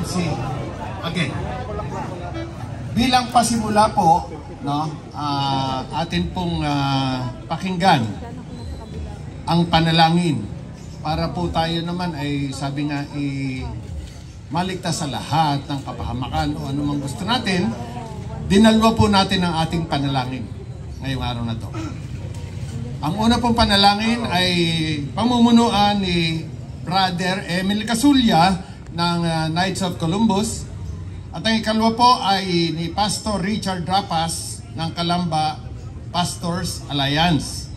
see. Okay. Bilang pasimula po, no, atin pong pakinggan ang panalangin para po tayo naman ay sabi nga maligtas sa lahat ng kapahamakan o anumang gusto natin. Dinalwa po natin ang ating panalangin ngayong araw na to. Ang una pong panalangin ay pamumunuan ni Brother Emil Casulya ng Knights of Columbus. At ang ikalwa po ay ni Pastor Richard Drapas ng Calamba Pastors Alliance.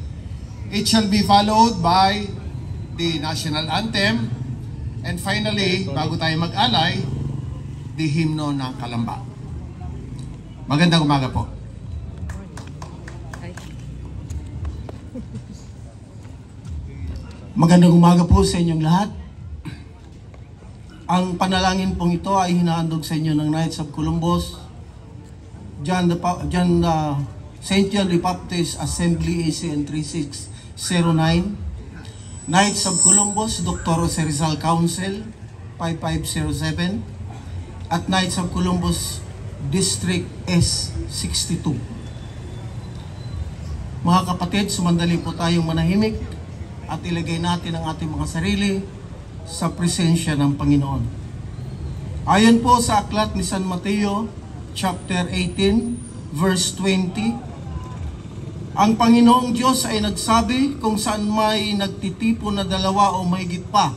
It shall be followed by the national anthem. And finally, bago tayo mag-alay, the hymno ng Calamba. Magandang umaga po. Magandang umaga po sa inyong lahat. Ang panalangin pong ito ay hinahandog sa inyo ng Knights of Columbus, St. John the Baptist Assembly ACN 3609, Knights of Columbus, Dr. Jose Rizal Council 5507, at Knights of Columbus District S62. Mga kapatid, sumandali po tayong manahimik at ilagay natin ang ating mga sarili sa presensya ng Panginoon. Ayon po sa aklat ni San Mateo, chapter 18, verse 20, ang Panginoong Diyos ay nagsabi, kung saan may nagtitipon na dalawa o mahigit pa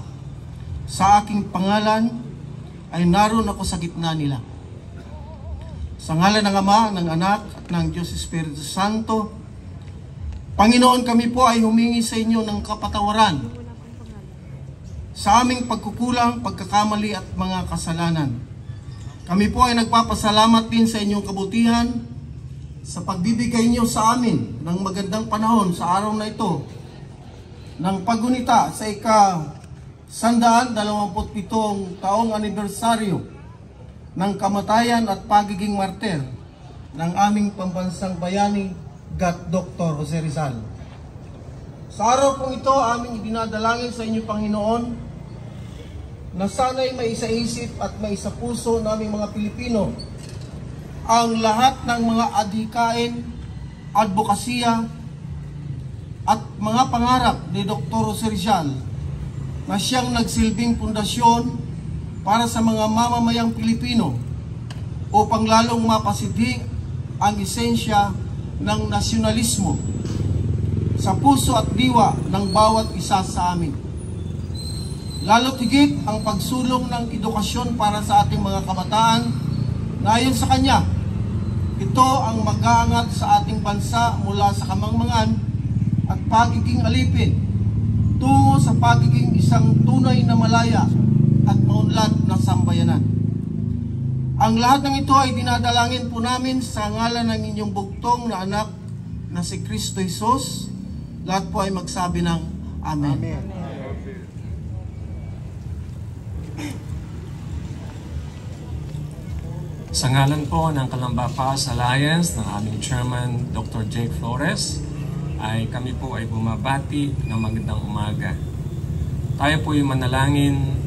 sa aking pangalan, ay naroon ako sa gitna nila. Sa ngalan ng Ama, ng Anak, at ng Diyos Espiritu Santo, Panginoon, kami po ay humingi sa inyo ng kapatawaran sa aming pagkukulang, pagkakamali at mga kasalanan. Kami po ay nagpapasalamat din sa inyong kabutihan sa pagbibigay niyo sa amin ng magandang panahon sa araw na ito ng paggunita sa ika-127 taong anibersaryo ng kamatayan at pagiging martir ng aming pambansang bayani, Dr. Jose Rizal. Sa araw pong ito, aming dinadalangin sa inyo, Panginoon, na sana'y maisaisip at maisapuso naming mga Pilipino ang lahat ng mga adhikain, advokasya at mga pangarap ni Dr. Jose Rizal na siyang nagsilbing pundasyon para sa mga mamamayang Pilipino upang lalong mapasidhi ang esensya ng nasyonalismo sa puso at diwa ng bawat isa sa amin. Lalo't higit ang pagsulong ng edukasyon para sa ating mga kabataan na ayon sa kanya, ito ang mag-aangat sa ating bansa mula sa kamangmangan at pagiging alipin tungo sa pagiging isang tunay na malaya at maunlad na sambayanan. Ang lahat ng ito ay dinadalangin po namin sa ngalan ng inyong bugtong na anak na si Kristo Jesus. Lahat po ay magsabi ng Amen. Amen. Sa ngalan po ng Calamba Pastors Alliance ng aming Chairman Dr. Jake Flores, ay kami po ay bumabati ng magandang umaga. Tayo po ay manalangin.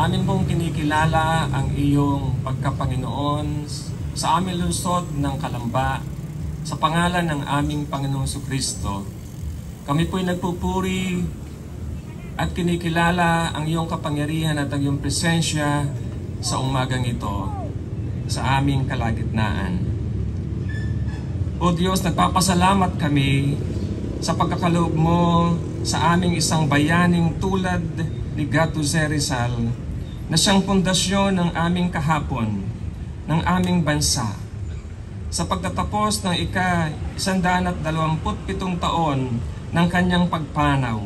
Amin pong kinikilala ang iyong pagkapanginoon sa aming lungsod ng Calamba sa pangalan ng aming Panginoong Jesucristo. Kami po ay nagpupuri at kinikilala ang iyong kapangyarihan at ang iyong presensya sa umagang ito sa aming kalagitnaan. O Diyos, nagpapasalamat kami sa pagkakaloob mo sa aming isang bayaning tulad ni Jose Rizal na siyang pundasyon ng aming kahapon, ng aming bansa. Sa pagtatapos ng ika-127 taon ng kanyang pagpanaw,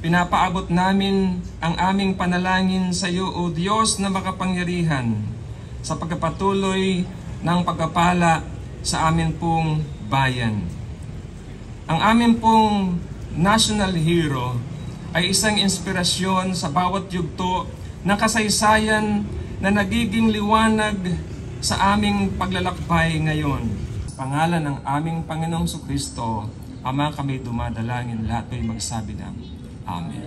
pinapaabot namin ang aming panalangin sa iyo, O Diyos na makapangyarihan, sa pagpapatuloy ng pagpapala sa amin pong bayan. Ang amin pong national hero ay isang inspirasyon sa bawat yugto ng kasaysayan na nagiging liwanag sa aming paglalakbay ngayon. Sa pangalan ng aming Panginoong Jesucristo, Ama, kami dumadalangin, lahat ay magsabi ng Amen.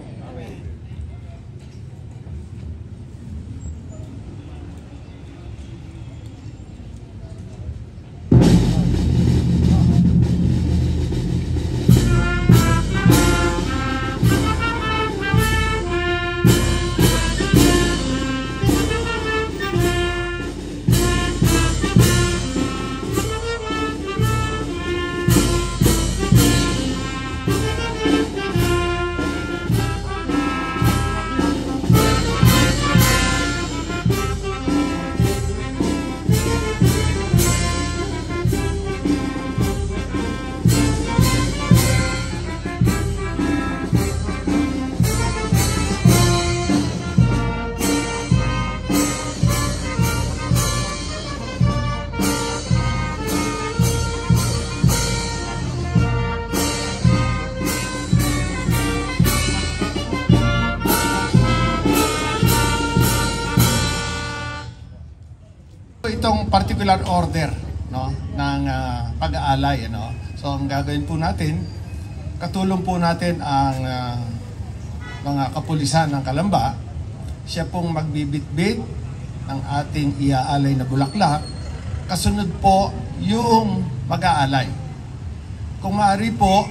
particular order, no, ng pag-aalay, ano. So ang gagawin po natin, katulong po natin ang mga kapulisan ng Calamba. Siya pong magbibitbit ng ating iaalay na bulaklak. Kasunod po yung mag-aalay. Kung maaari po,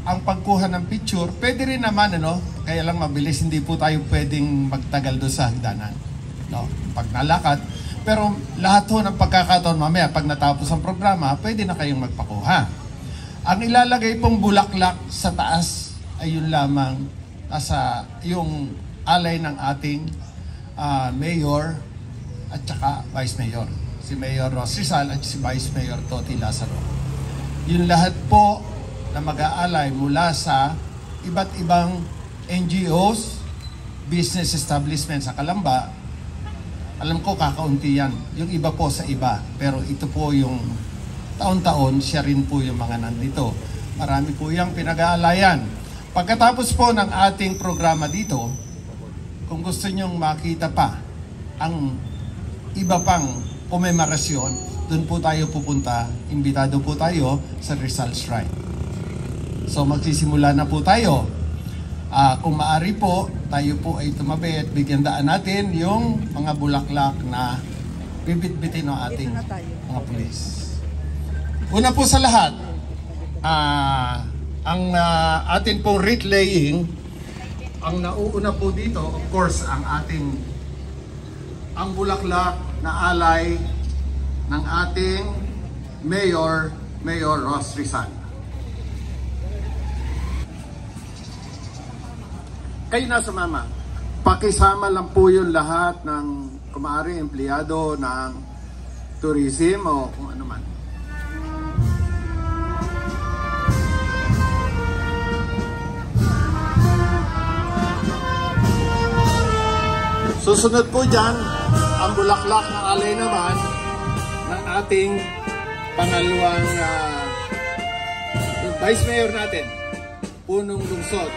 ang pagkuha ng picture, pwede rin naman, ano, kaya lang mabilis, hindi po tayo pwedeng magtagal doon sa hagdanan, no, pag nalakad. Pero lahat ho ng pagkakataon mamaya, pag natapos ang programa, pwede na kayong magpakuha. Ang ilalagay pong bulaklak sa taas ay yun lamang nasa yung alay ng ating mayor at saka vice mayor. Si Mayor Ross Rizal at si Vice Mayor Toti Lazaro. Yung lahat po na mag-aalay mula sa iba't ibang NGOs, business establishment sa Calamba. Alam ko kakaunti yan. Yung iba po sa iba. Pero ito po yung taon-taon, siya rin po yung mga nandito. Marami po yung pinag-aalayan. Pagkatapos po ng ating programa dito, kung gusto nyong makita pa ang iba pang komemorasyon, doon po tayo pupunta. Imbitado po tayo sa Rizal Shrine. So magsisimula na po tayo. Kung maaari po, tayo po ay tumabi at bigyan daan natin yung mga bulaklak na bibit-bitin ng ating mga pulis. Una po sa lahat, ang atin pong wreath laying, ang nauuna po dito, of course, ang bulaklak na alay ng ating Mayor Ross Rizal. Kayo na sumama. Pakisama lang po yung lahat ng kumaaring empleyado ng tourism o kung ano man. Susunod po dyan, ang bulaklak ng alay naman ng ating pangalawang Vice Mayor natin, punong lungsod,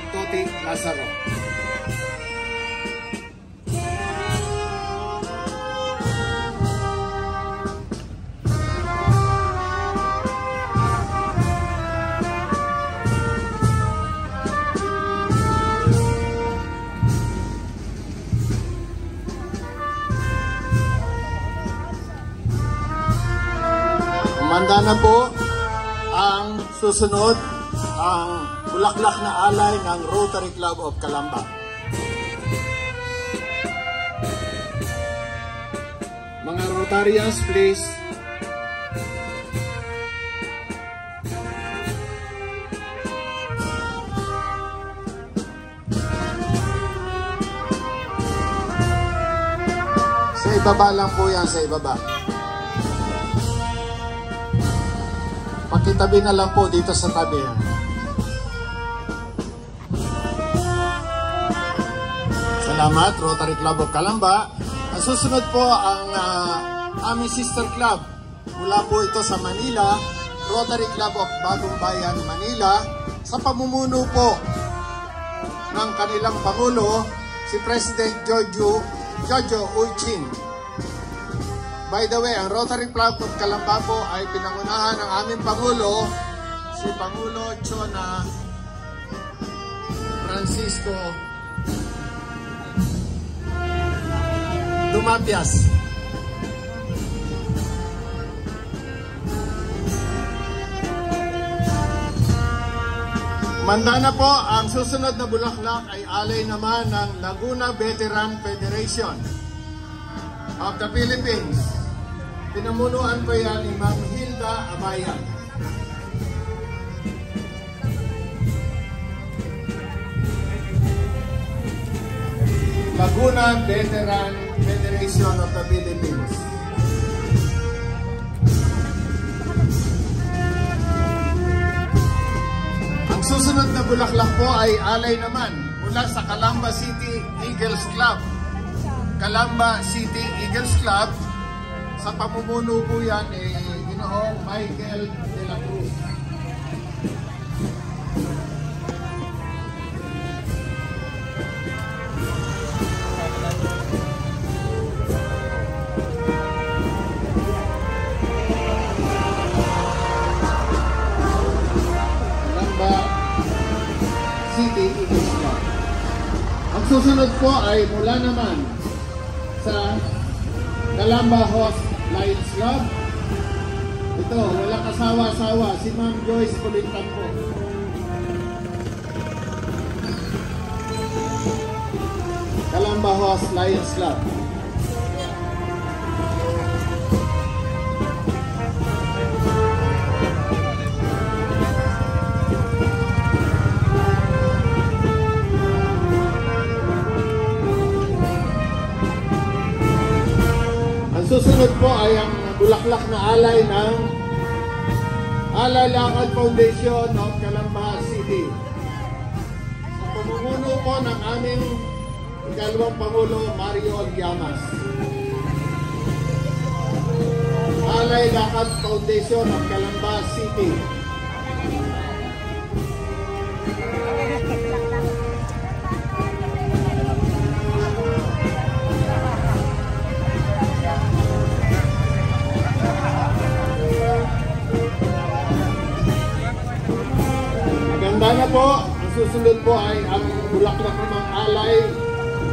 Toti Lazaro. Umanda na po ang susunod, ang bulaklak na alay ng Rotary Club of Calamba. Mga Rotarians, please. Sa ibaba lang po yan, sa ibaba. Pakitabi na lang po dito sa tabi. Salamat, Rotary Club of Calamba. Ang susunod po ang aming sister club. Mula po ito sa Manila, Rotary Club of Bagong Bayan, Manila. Sa pamumuno po ng kanilang Pangulo, si President Jojo Uychin. By the way, ang Rotary Club of Calamba po ay pinangunahan ng aming Pangulo, si Pangulo Chona Francisco Dumapias. Manda na po, ang susunod na bulaklak ay alay naman ng Laguna Veteran Federation of the Philippines. Pinamunuan po yan ni Ma'am Hilda Abayan. Laguna Veteran Federation of the Philippines. Ang susunod na bulaklak po ay alay naman mula sa Calamba City Eagles Club. Calamba City Eagles Club. Sa pamumuno po yan Ginoong Michael de la Cruz. susunod po ay mula naman sa Calamba Host Lions Club. Ito, walang kasawa-sawa, si Ma'am Joyce Kulintan po. Calamba Host Lions Club. Susunod po ay ang bulaklak na alay ng Alay Lakad Foundation of Calamba City. Sa pamumuno po ng aming ikalawang Pangulo Mario Llamas. Alay Lakad Foundation of Calamba City. Maganda na po, ang susunod po ay ang bulaklak ng alay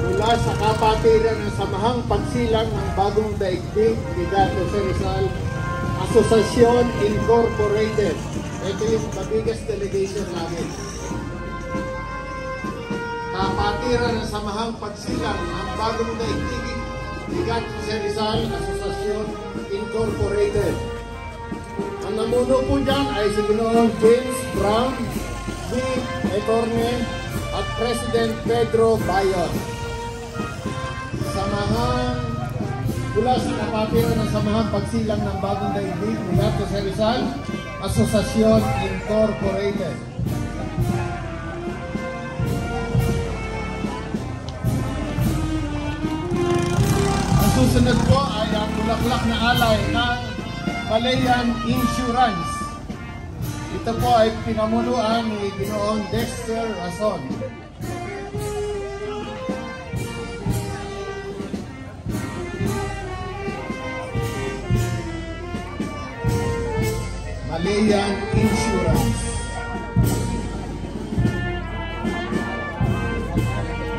mula sa kapatiran ng Samahang Pagsilang ng Bagong Daigdig, Ligato sa Rizal, Asociación Incorporated. Ito yung biggest delegation namin. Kapatiran ng Samahang Pagsilang ng Bagong Daigdig, Ligato sa Rizal, Asociación Incorporated. Ang namuno po dyan ay si Ginoong James Brown, Attorney at President Pedro Bayon. Samahang mula sa kapatiran ng Samahang Pagsilang ng Bagong Daigdig, Ligato sa Rizal, Asociación Incorporated. Ang susunod po ay ang bulaklak na alay ng Malayan Insurance. Ito po ay pinamunuan ni Ginoong Dexter Rason. Malayan Insurance.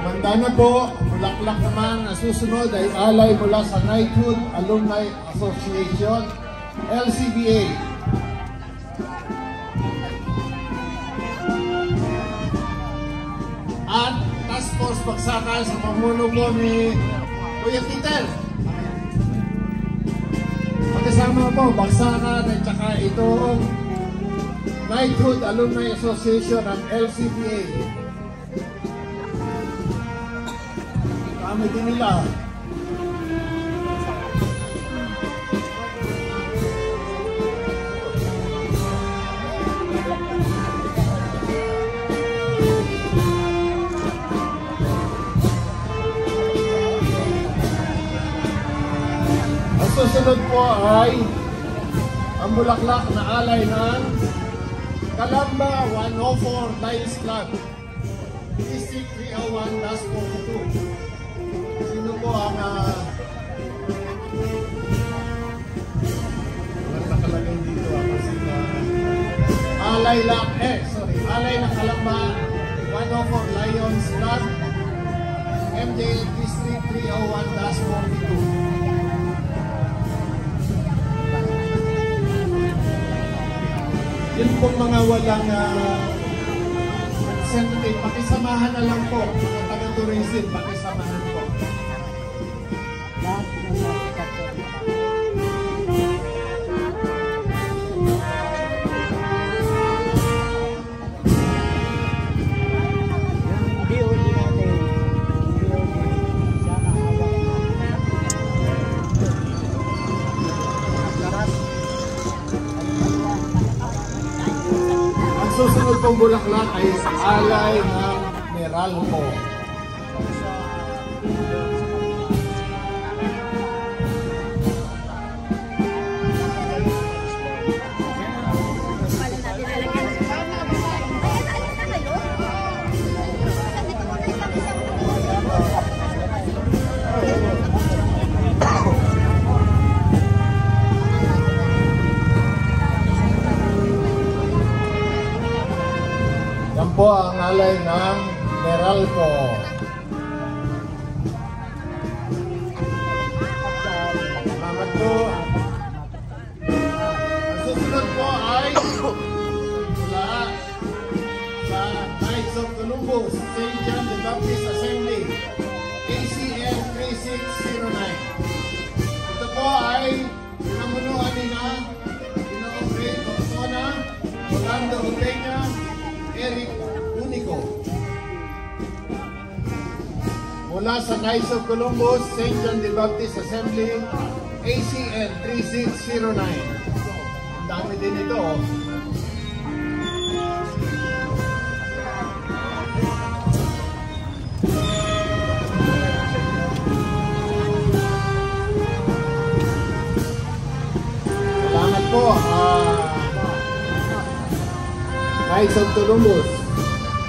Manda na po, bulaklak naman na susunod ay alay mula sa Knighthood Alumni Association, LCBA. At Task Force Baksakan sa pamuno po ni Kuya Peter. Pagkasama po, Baksakan at saka itong Knighthood Alumni Association ng LCBA. Kami din nila. Susunod po ay ang bulaklak na alay ng Calamba 104 Lions Club, District 301-42. Sino po ang nakalagay dito kasi alay na Calamba 104 Lions Club, MJL District 301-42. Yun pong mga walang representative, pakisamahan na lang po. Mga taga-tourism, pakisamahan po. Susunod pong bulaklak ay alay ng Meralco. Yan po ang alay ng Meralco. Ang susunod po ay mula sa Knights of Columbus, St. John the Baptist Assembly, ACL 3609. Ito po ay pinamunuan ni na Ginoong Ray Corsona, Orlando Ureña, Eric Unico. Mula sa Knights of Columbus, St. John the Baptist Assembly, ACN 3609. Ang dami din ito. Salamat po, Knights of Columbus.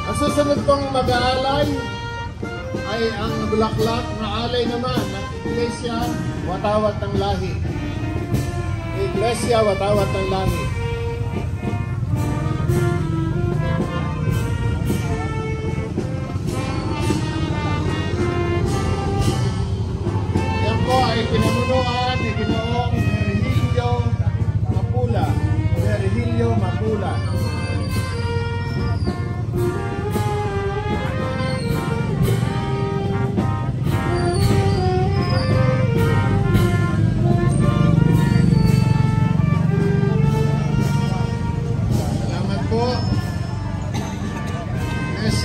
Ang susunod pong mag-aalay ay ang bulaklak na alay naman ng Iglesia Watawat ng Lahi. Iglesia Watawat ng Lahi. Yan po ay pinamunuan ni Ginoong Virgilio Mapula. Virgilio Mapula.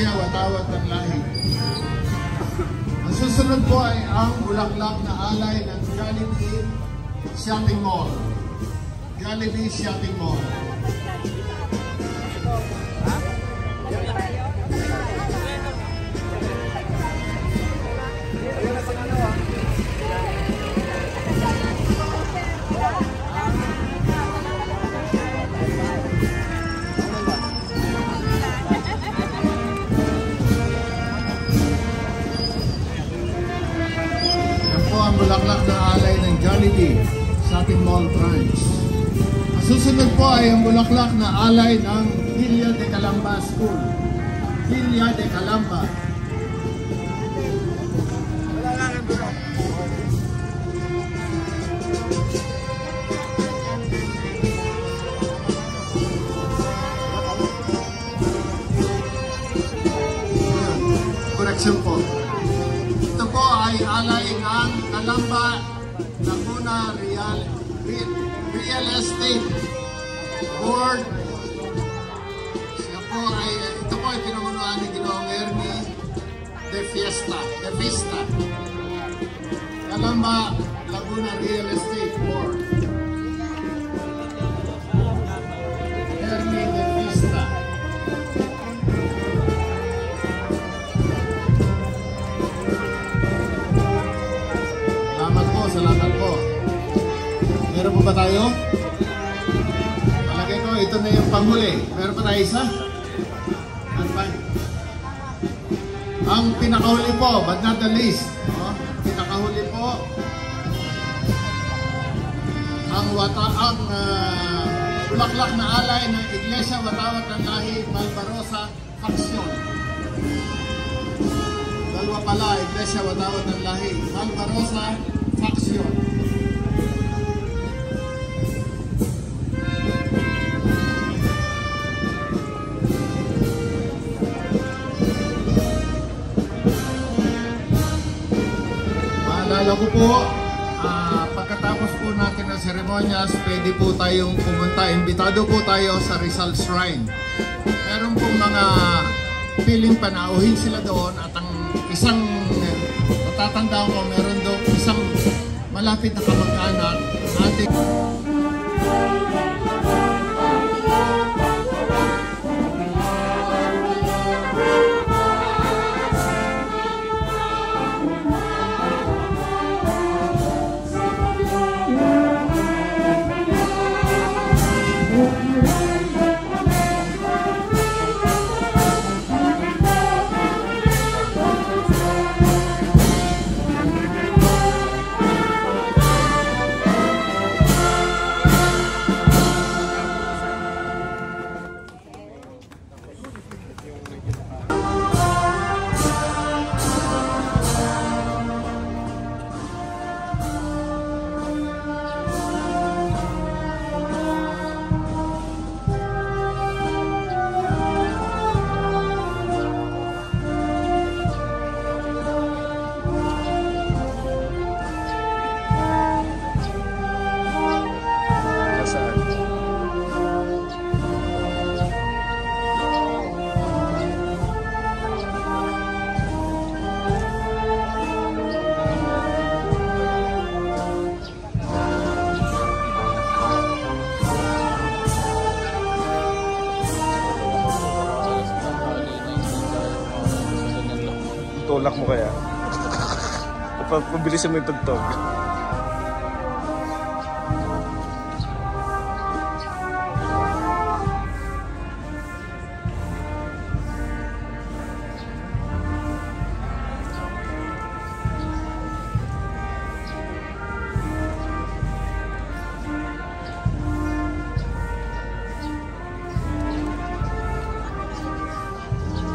Watawat ng Lahi. Ang susunod po ay ang bulaklak na alay ng Jollibee Shopping Mall. Jollibee Shopping Mall. Bulaklak na alay ng Jollibee Shopping Mall branch. Ang susunod po ay ang bulaklak na alay ng Villa de Calamba School. Villa de Calamba. Correction po. Ito po ay alay ng Calamba Laguna Real Estate Board. Ito po ay pinamunuan ni Ginoong Ernie de Fiesta. Calamba Laguna Real Estate Board. Ernie de Fiesta. Salamat po. Meron po ba tayo? Palagay ko, ito na yung panghuli. Meron pa tayo isa? Ano ba? Ang pinakahuli po, but not the least. Pinakahuli po, ang bulaklak na alay ng Iglesia Watawat ng Lahi, Malvarosa, Faction. Dalawa pala, Iglesia Watawat ng Lahi, Malvarosa, Faction. Maalala ko po, pagkatapos po natin ng seremonyas, pwede po tayong pumunta. Imbitado po tayo sa Rizal Shrine. Meron pong mga piling panauhin sila doon at ang isang natatandaan ko, meron doon isang malapit na kamag-anak natin. Itulak mo kaya. Pabilisin mo yung tugtog.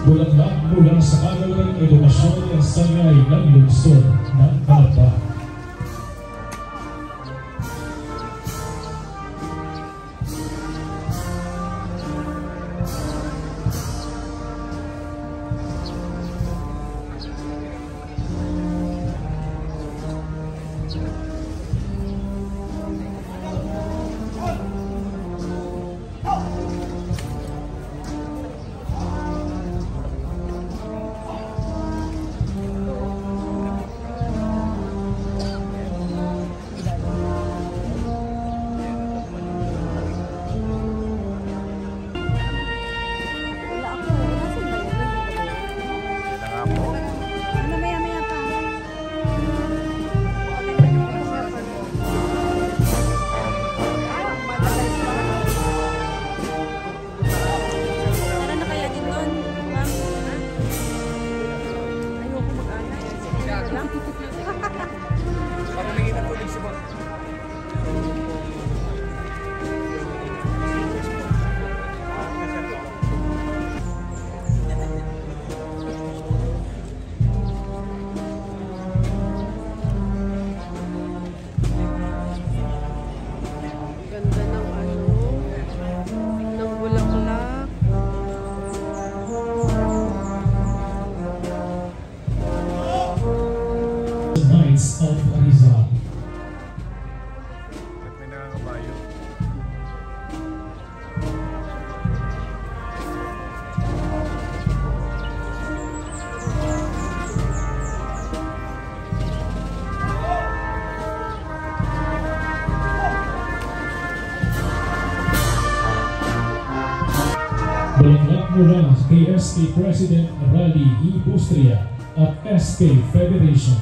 Bulaklak mula sa Kamara ng Edukasyon ang sangay ng lungsod ng Kalamba. Knights of Rizal. May nangangabayo. Bulaklak mula kay SK President Rally E. Bustria at SK Federation.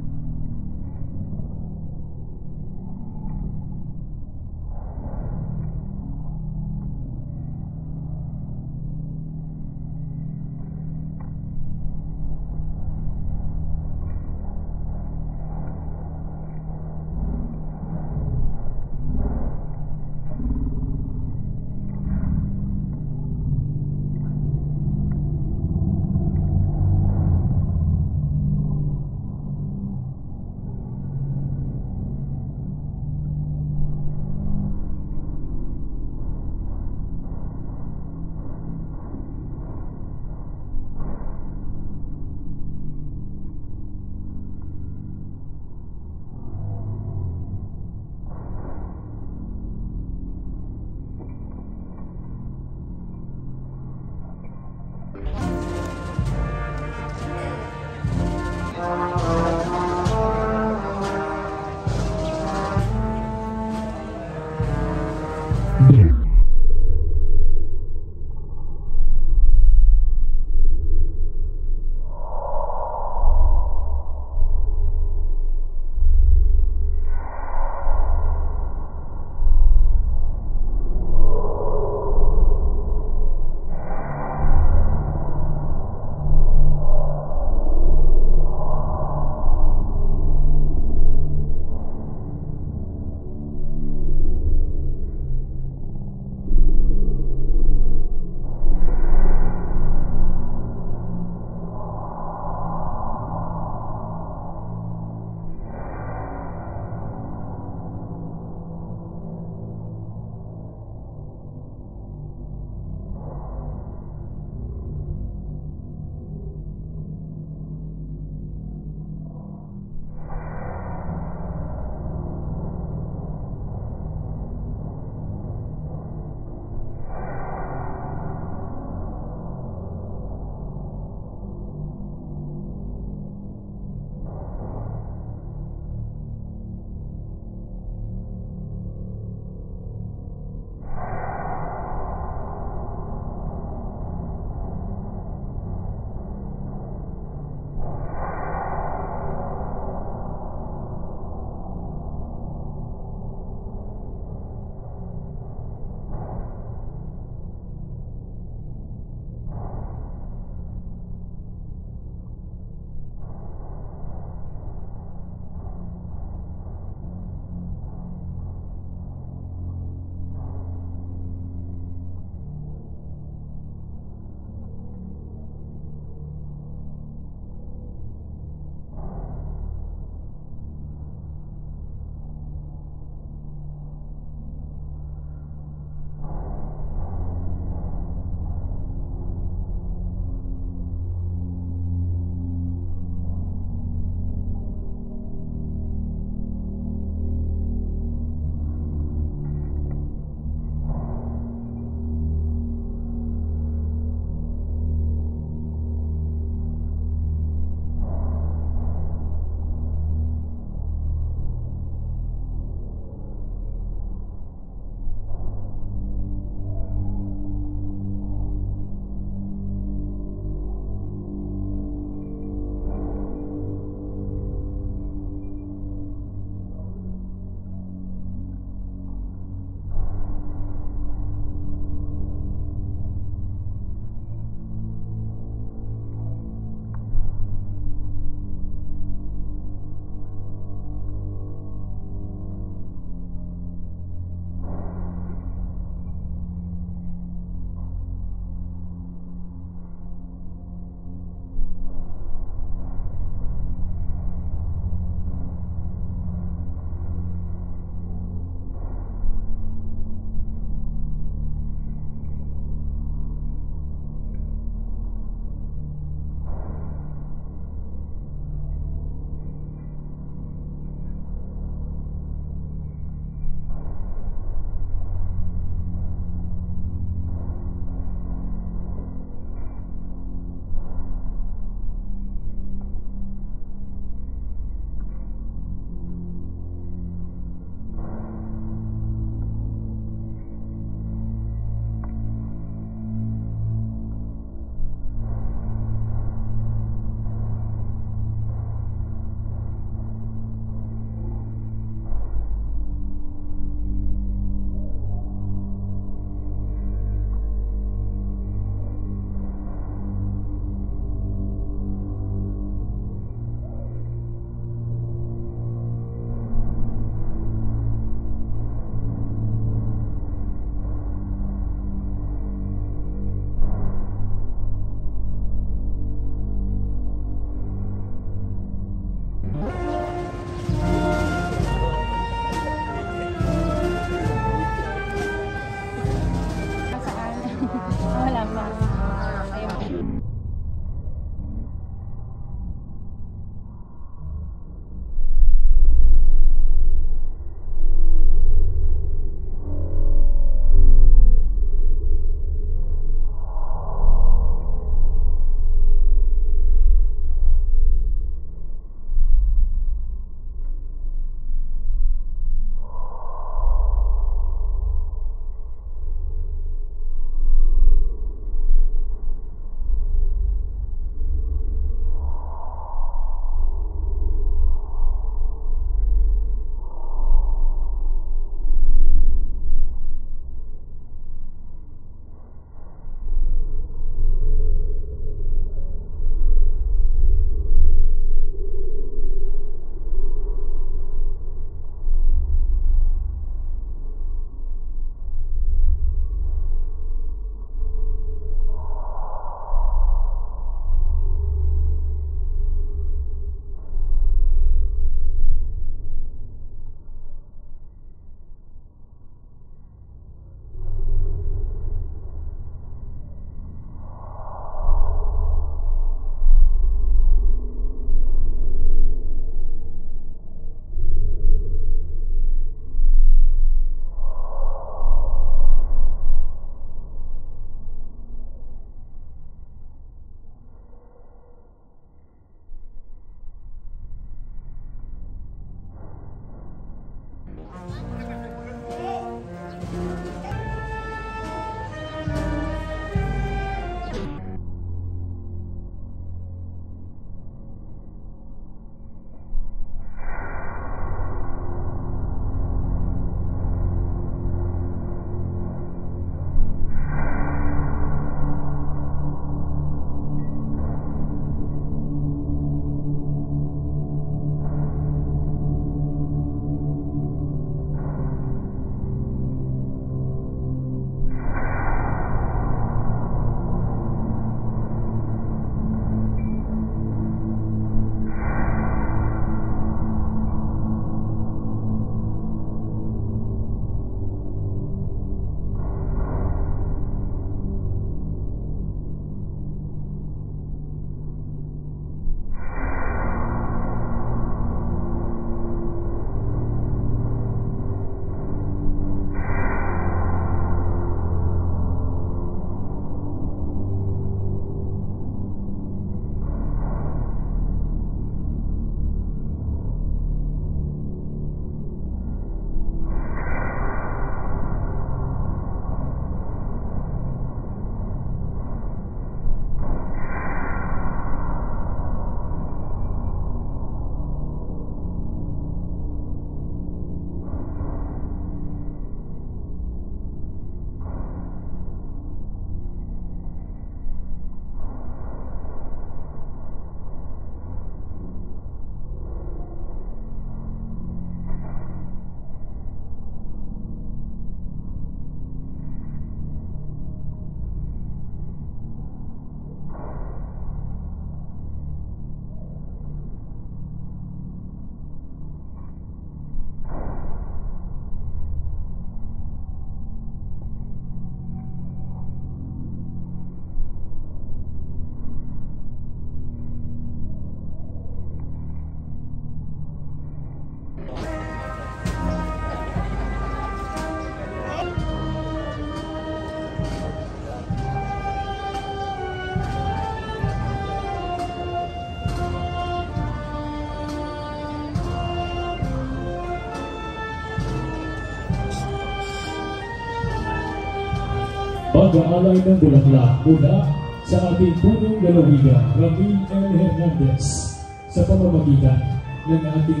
Pag-aalay ng bulaklak mula sa ating punong lalawigan, Ramil L. Hernandez, sa pamamagitan ng ating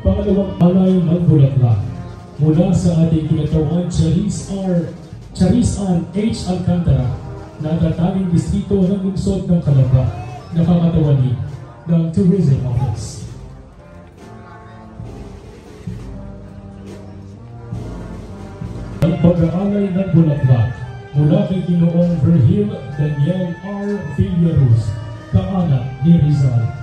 pangalawang alay ng bulaklak mula sa ating kinatawhan Charis Ann H. Alcantara, na tatanging distrito ng lungsod ng Calamba, na pangatawani ng Tourism Office. Ang pag-aalay ng bulaklak mula kay Ginoong Virgil Daniel R. Villaruz, kaanak ni Rizal.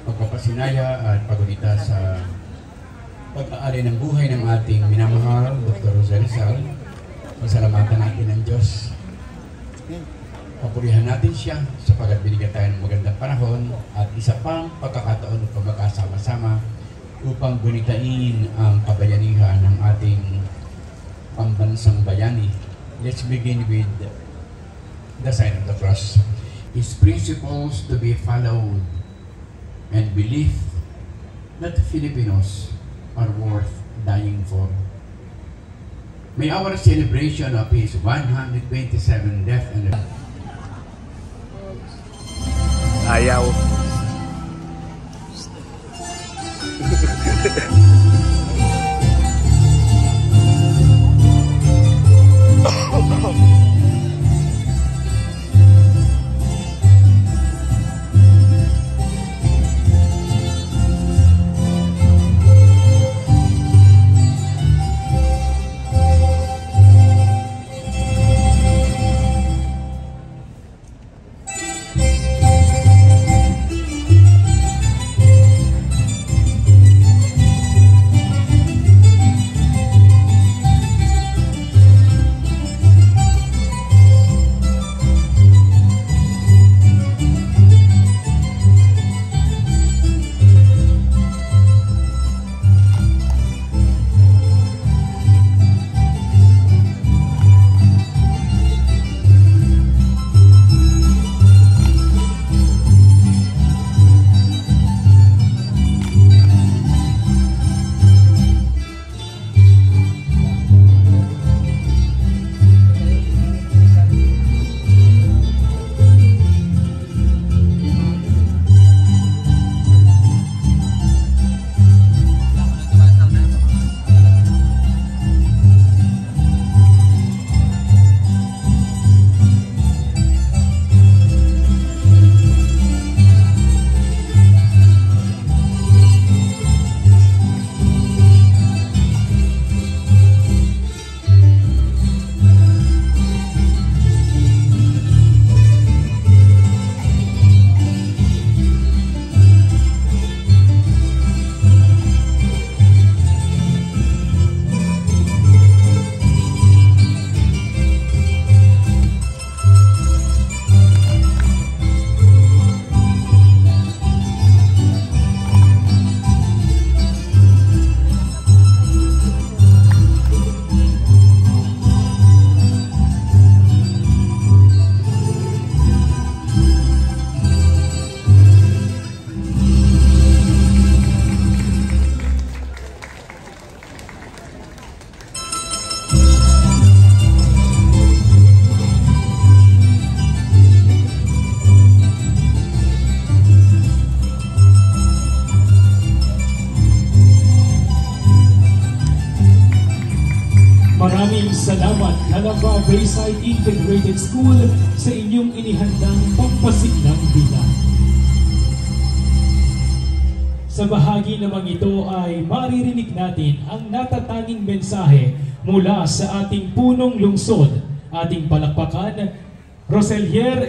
Pagpapasinaya at pagunita sa pag-aari ng buhay ng ating minamahal Dr. Jose Rizal. Pasalamatan natin ng Diyos. Papurihan natin siya sapagkat binigyan tayo ng magandang panahon at isa pang pagkakataon upang magkasama-sama upang gunitain ang kabayanihan ng ating pambansang bayani. Let's begin with the sign of the cross. His principles to be followed and belief that Filipinos are worth dying for. May our celebration of his 127 death and ayaw. Maraming salamat, Calamba Bayside Integrated School, sa inyong inihandang pampasiglang bilang. Sa bahagi namang ito ay maririnig natin ang natatanging mensahe mula sa ating punong lungsod. Ating palakpakan, Roselier